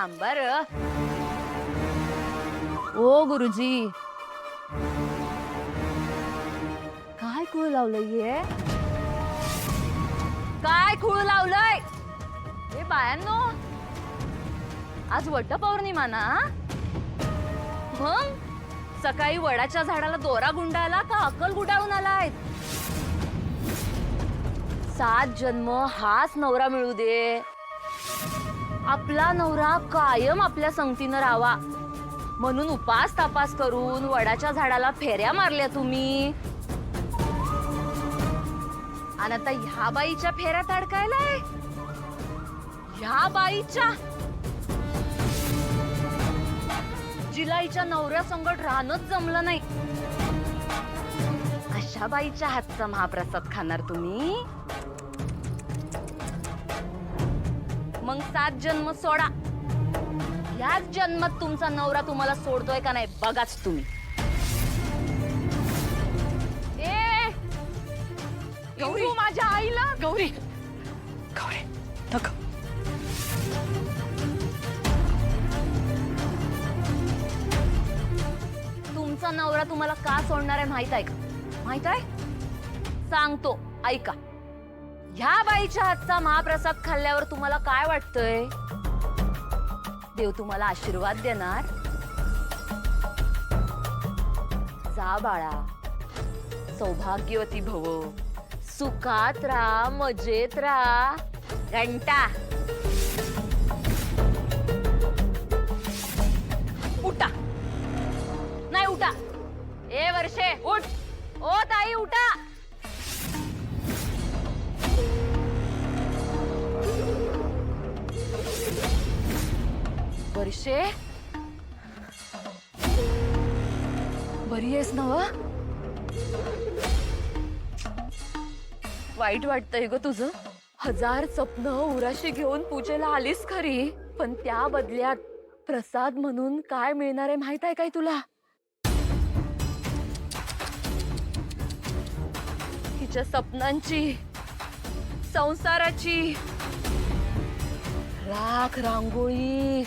थांबा र. ओ गुरुजी, काय खूळ लावलंय? काय खूळ लावलंय? हे बायांनो, आज वटपौर्णिमा ना? मग सकाळी वडाच्या झाडाला दोरा गुंडाळला का अक्कल गुंडाळून आलाय? 7 जन्म हाच नवरा मिळू दे. आपला नवरा कायम आपल्या संगतीनं राहावा म्हणून उपास तापास करून वडाच्या झाडाला फेऱ्या मारल्या तुम्ही. आणि आता ह्या बाईच्या फेऱ्यात अडकायलाय. ह्या बाईच्या, जिला हिच्या नवऱ्या संगत राहणंच जमलं नाही, अशा बाईच्या हातचा महाप्रसाद खाणार तुम्ही? मग 7 जन्म सोडा. ह्याच जन्मात तुमचा नवरा तुम्हाला सोडतोय का नाही बघाच तुम्ही. ए गौरी, माझ्या आईला. गौरी, गौरी नको. तुमचा नवरा तुम्हाला का सोडणार आहे माहित आहे का? माहित आहे? सांगतो, ऐका. ह्या बाईच्या हातचा महाप्रसाद खाल्ल्यावर तुम्हाला काय वाटतंय? देव तुम्हाला आशीर्वाद देणार. जा बाळा, सौभाग्यवती भव, सुखात राहा, मजेत राहा. घंटा उठा. नाही उठा. ए वर्षे उठ. ओ ताई उठा. वर्षे, बरी आहेस ना व? वाईट वाटतंय ग तुझं. 1000 स्वप्न उराशी घेऊन पूजेला आलीस खरी, पण त्या बदल्यात प्रसाद म्हणून काय मिळणार आहे माहित आहे काय तुला? हिच्या स्वप्नांची, संसाराची राख रांगोळी.